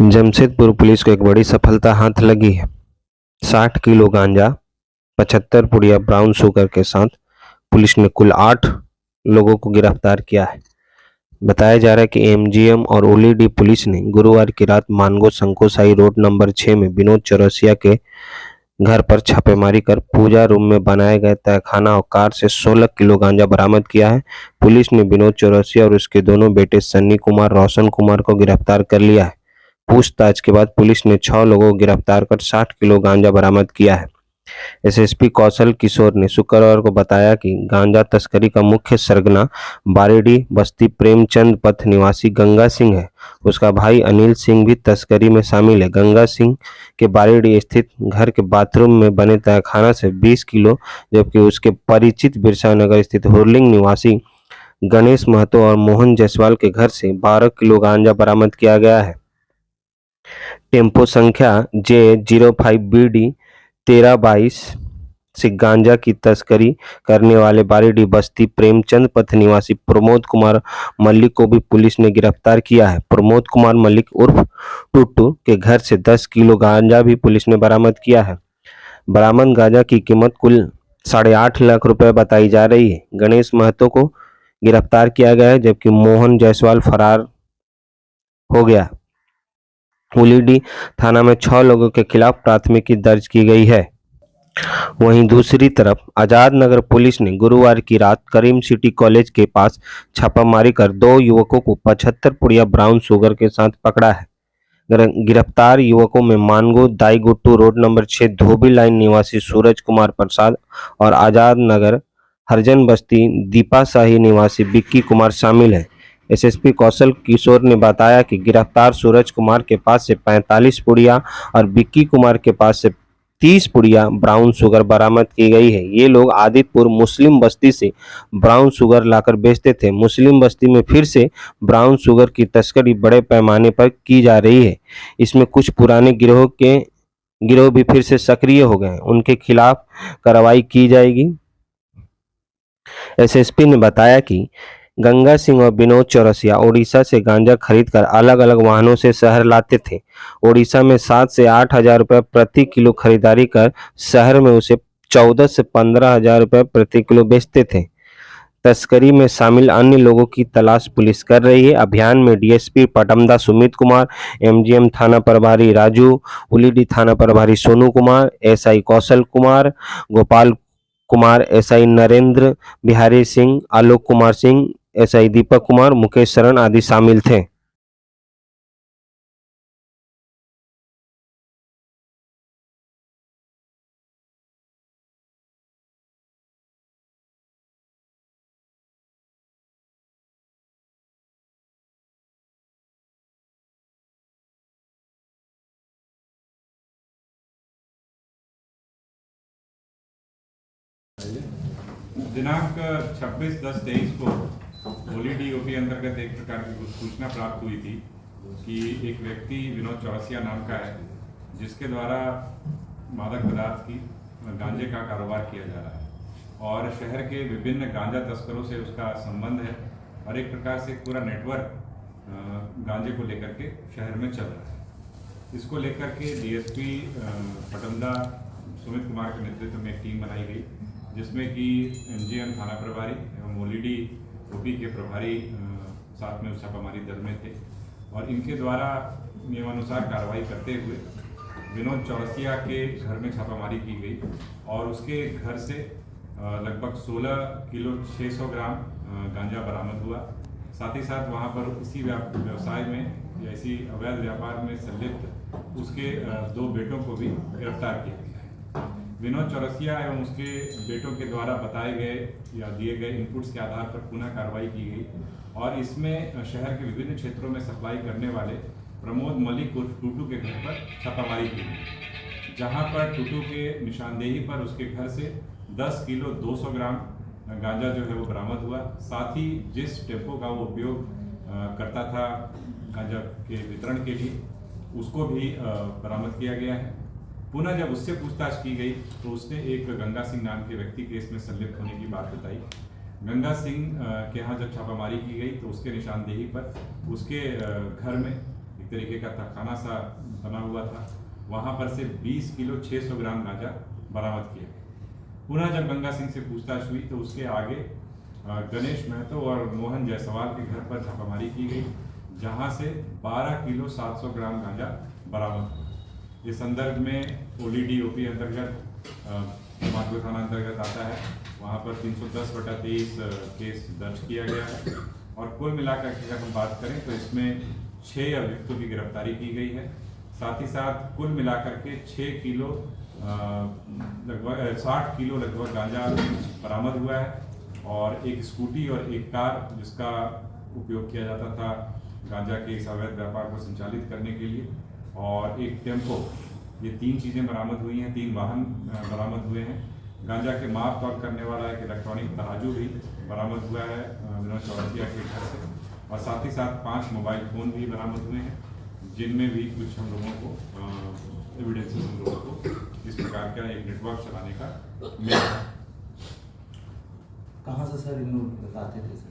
Jamshedpur police को एक बड़ी सफलता हाथ लगी है। 60 किलो गांजा, 75 पुड़िया ब्राउन शुगर के साथ पुलिस ने कुल 8 लोगों को गिरफ्तार किया है। बताया जा रहा है कि एमजीएम और ओलीडी पुलिस ने गुरुवार की रात मानगो संकोसाई रोड नंबर 6 में विनोद चौरसिया के घर पर छापेमारी कर पूजा रूम में बनाए गए तहखाना और कार से 16 किलो गांजा बरामद किया है। पुलिस ने विनोद चौरसिया और उसके दोनों बेटे सन्नी कुमार, रोशन कुमार को गिरफ्तार कर लिया है। पूछताछ के बाद पुलिस ने 6 लोगों को गिरफ्तार कर 60 किलो गांजा बरामद किया है। एसएसपी कौशल किशोर ने शुक्रवार को बताया कि गांजा तस्करी का मुख्य सरगना बारेडी बस्ती प्रेमचंद पथ निवासी गंगा सिंह है। उसका भाई अनिल सिंह भी तस्करी में शामिल है। गंगा सिंह के बारेडी स्थित घर के बाथरूम में बने तहखाना से 20 किलो, जबकि उसके परिचित बिरसा नगर स्थित हुरलिंग निवासी गणेश महतो और मोहन जायसवाल के घर से 12 किलो गांजा बरामद किया गया है। टेम्पो संख्या J05BD 1322 से गांजा की तस्करी करने वाले बारेडी बस्ती प्रेमचंद पथ निवासी प्रमोद कुमार मल्लिक को भी पुलिस ने गिरफ्तार किया है। प्रमोद कुमार मल्लिक उर्फ टुट्टू के घर से 10 किलो गांजा भी पुलिस ने बरामद किया है। बरामद गांजा की कीमत कुल 8.5 लाख रुपए बताई जा रही है। गणेश महतो को गिरफ्तार किया गया है, जबकि मोहन जायसवाल फरार हो गया। उलीडी थाना में 6 लोगों के खिलाफ प्राथमिकी दर्ज की गई है। वहीं दूसरी तरफ आजाद नगर पुलिस ने गुरुवार की रात करीम सिटी कॉलेज के पास छापामारी कर 2 युवकों को 75 पुड़िया ब्राउन शुगर के साथ पकड़ा है। गिरफ्तार युवकों में मानगो दाईगुट्टू रोड नंबर 6 धोबी लाइन निवासी सूरज कुमार प्रसाद और आजाद नगर हरजन बस्ती दीपा शाही निवासी विक्की कुमार शामिल है। एसएसपी कौशल किशोर ने बताया कि गिरफ्तार सूरज कुमार के पास से 45 पुड़िया और विक्की कुमार के पास से 30 पुड़िया ब्राउन शुगर बरामद की गई है। ये लोग आदितपुर मुस्लिम बस्ती से ब्राउन शुगर लाकर बेचते थे। मुस्लिम बस्ती में फिर से ब्राउन शुगर की तस्करी बड़े पैमाने पर की जा रही है। इसमें कुछ पुराने गिरोह भी फिर से सक्रिय हो गए हैं। उनके खिलाफ कार्रवाई की जाएगी। एसएसपी ने बताया कि गंगा सिंह और विनोद चौरसिया ओडिशा से गांजा खरीदकर अलग अलग वाहनों से शहर लाते थे। ओडिशा में 7 से 8 हजार रुपये प्रति किलो खरीदारी कर शहर में उसे 14 से 15 हजार रुपये प्रति किलो बेचते थे। तस्करी में शामिल अन्य लोगों की तलाश पुलिस कर रही है। अभियान में डीएसपी पटमदा सुमित कुमार, एमजीएम थाना प्रभारी राजू, उलीडी थाना प्रभारी Sonu Kumar, SI Kaushal Kumar, Gopal Kumar, SI Narendra Bihari Singh, Alok Kumar Singh, SI Deepak Kumar, Mukesh शरण आदि शामिल थे। दिनांक 26/10/23 को ओलीडीओपी अंतर्गत एक प्रकार की सूचना प्राप्त हुई थी कि एक व्यक्ति विनोद चौरसिया नाम का है, जिसके द्वारा मादक पदार्थ की गांजे का कारोबार किया जा रहा है और शहर के विभिन्न गांजा तस्करों से उसका संबंध है और एक प्रकार से पूरा नेटवर्क गांजे को लेकर के शहर में चल रहा है। इसको लेकर के डीएसपी पटमदा सुमित कुमार के नेतृत्व में एक टीम बनाई गई, जिसमें कि एमजीएम थाना प्रभारी एवं ओलीडी ओपी के प्रभारी साथ में छापामारी दल में थे और इनके द्वारा नियमानुसार कार्रवाई करते हुए विनोद चौरसिया के घर में छापामारी की गई और उसके घर से लगभग 16 किलो 600 ग्राम गांजा बरामद हुआ। साथ ही साथ वहां पर इसी व्यवसाय में या इसी अवैध व्यापार में संलिप्त उसके 2 बेटों को भी गिरफ्तार किया गया है। विनोद चौरसिया एवं उसके बेटों के द्वारा बताए गए या दिए गए इनपुट्स के आधार पर पुनः कार्रवाई की गई और इसमें शहर के विभिन्न क्षेत्रों में सप्लाई करने वाले प्रमोद मलिक उर्फ टुटू के घर पर छापामारी की गई, जहां पर टुटू के निशानदेही पर उसके घर से 10 किलो 200 ग्राम गांजा जो है वो बरामद हुआ। साथ ही जिस टेम्पो का वो उपयोग करता था गांजा के वितरण के लिए, उसको भी बरामद किया गया है। पुनः जब उससे पूछताछ की गई तो उसने एक गंगा सिंह नाम के व्यक्ति के इसमें संलिप्त होने की बात बताई। गंगा सिंह के यहाँ जब छापामारी की गई तो उसके निशानदेही पर उसके घर में तरीके का तहखाना सा बना हुआ था। वहाँ पर से 20 किलो 600 ग्राम गांजा बरामद किया। पुनः जब गंगा सिंह से पूछताछ हुई तो उसके आगे गणेश महतो और मोहन जायसवाल के घर पर छापामारी की गई, जहां से 12 किलो 700 ग्राम गांजा बरामद हुआ। इस संदर्भ में ओलीडीओपी अंतर्गत माधो थाना अंतर्गत आता है, वहां पर 310/23 केस दर्ज किया गया है। और कुल मिलाकर के अगर हम बात करें तो इसमें 6 अभियुक्तों की गिरफ्तारी की गई है। साथ ही साथ कुल मिलाकर के 6 किलो लगभग 60 किलो लगभग गांजा बरामद हुआ है, और एक स्कूटी और एक कार जिसका उपयोग किया जाता था गांजा के इस अवैध व्यापार को संचालित करने के लिए, और एक टेम्पो, ये 3 चीज़ें बरामद हुई हैं। 3 वाहन बरामद हुए हैं। गांजा के माप तौल करने वाला एक इलेक्ट्रॉनिक तराजू भी बरामद हुआ है विनोद चौरसिया के घर से, और साथ ही साथ 5 मोबाइल फ़ोन भी बरामद हुए हैं, जिनमें भी कुछ हम लोगों को एविडेंसेस हम लोगों को इस प्रकार का एक नेटवर्क चलाने का मिला। कहाँ से सर इन लोग आते थे सर?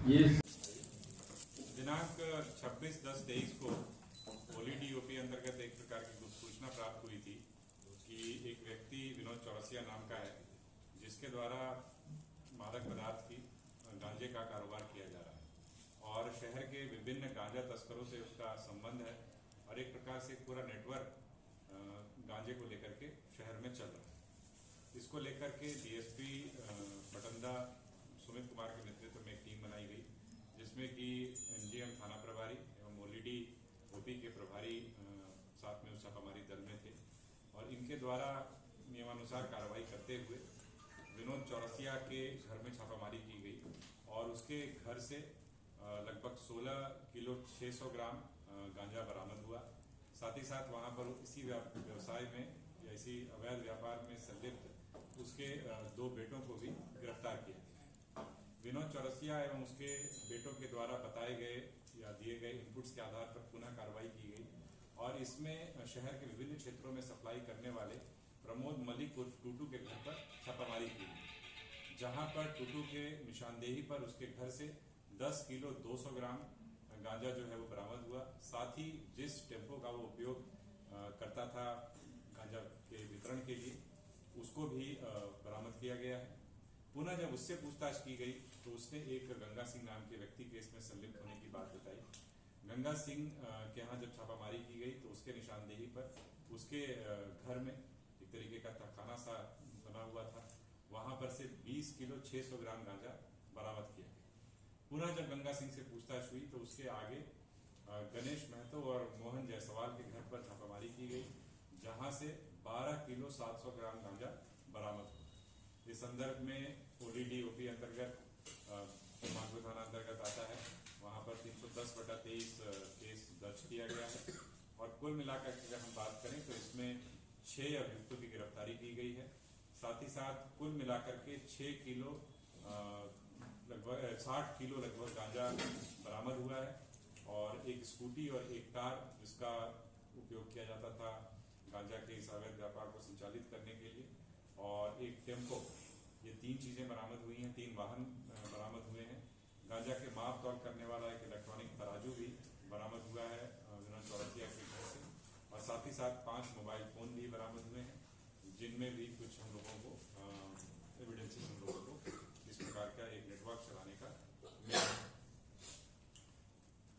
ये दिनांक 26/10/23 को ओलीडीओपी अंतर्गत एक प्रकार की सूचना प्राप्त हुई थी कि एक व्यक्ति विनोद चौरसिया नाम का है, जिसके द्वारा मादक पदार्थ की गांजे का कारोबार किया जा रहा है, और शहर के विभिन्न गांजा तस्करों से उसका संबंध है, और एक प्रकार से पूरा नेटवर्क गांजे को लेकर के शहर में चल रहा है। इसको लेकर के डीएसपी बटंदा सुमित कुमार के नेतृत्व में एक टीम बनाई गई, जिसमें कि एनडीएम थाना प्रभारी एवं ओलीडी ओपी के प्रभारी साथ में उस छापामारी दल में थे, और इनके द्वारा नियमानुसार कार्रवाई करते हुए विनोद चौरसिया के घर में छापामारी की गई, और उसके घर से लगभग 16 किलो 600 ग्राम गांजा बरामद हुआ। साथ ही साथ वहां पर इसी व्यवसाय में या इसी अवैध व्यापार में संलिप्त उसके 2 बेटों को भी गिरफ्तार किया। विनोद चौरसिया एवं उसके बेटों के द्वारा बताए गए या दिए गए इनपुट्स के आधार पर पुनः कार्रवाई की गई, और इसमें शहर के विभिन्न क्षेत्रों में सप्लाई करने वाले प्रमोद मलिक उर्फ टूटू के घर पर छापामारी की गई, जहां पर टूटू के निशानदेही पर उसके घर से 10 किलो 200 ग्राम गांजा जो है वो बरामद हुआ। साथ ही जिस टेम्पो का वो उपयोग करता था गांजा के वितरण के लिए, उसको भी बरामद किया गया है। पुनः जब उससे पूछताछ की गई तो उसने एक गंगा सिंह नाम के व्यक्ति के इसमें संलिप्त होने की बात बताई। गंगा सिंह के यहाँ जब छापामारी की गई तो उसके निशानदेही पर उसके घर में एक तरीके का तहखाना सा बना हुआ था, वहां पर से 20 किलो 600 ग्राम गांजा बरामद किया गया। पुनः जब गंगा सिंह से पूछताछ हुई तो उसके आगे गणेश महतो और मोहन जायसवाल के घर पर छापामारी की गई, जहां से 12 किलो 700 ग्राम गांजा बरामद हुआ। इस संदर्भ में ओलीडीओपी अंतर्गत माधो थाना अंतर्गत आता है, वहां पर 310/23 केस दर्ज किया गया है, और कुल मिलाकर अगर हम बात करें तो इसमें 6 अभियुक्तों की गिरफ्तारी की गई है। साथ ही साथ कुल मिलाकर के 6 किलो लगभग 60 किलो लगभग गांजा बरामद हुआ है, और एक स्कूटी और एक कार जिसका उपयोग किया जाता था गांजा के इस अवैध व्यापार को संचालित करने के लिए, और एक टेम्पो, ये 3 चीजें बरामद हुई हैं। 3 वाहन बरामद हुए हैं। गांजा के माप तौल करने वाला एक इलेक्ट्रॉनिक तराजू भी बरामद हुआ है विनोद चौरसिया के घर से, और साथ ही साथ 5 मोबाइल फोन भी बरामद हुए हैं, जिनमें भी कुछ हम लोगों को एविडेंसेस हम लोगों को इस प्रकार का एक नेटवर्क चलाने का मिला।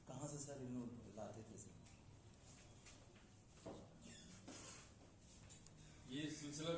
कहाँ से सर इन लोग लाते थे सर? ये सिलसिला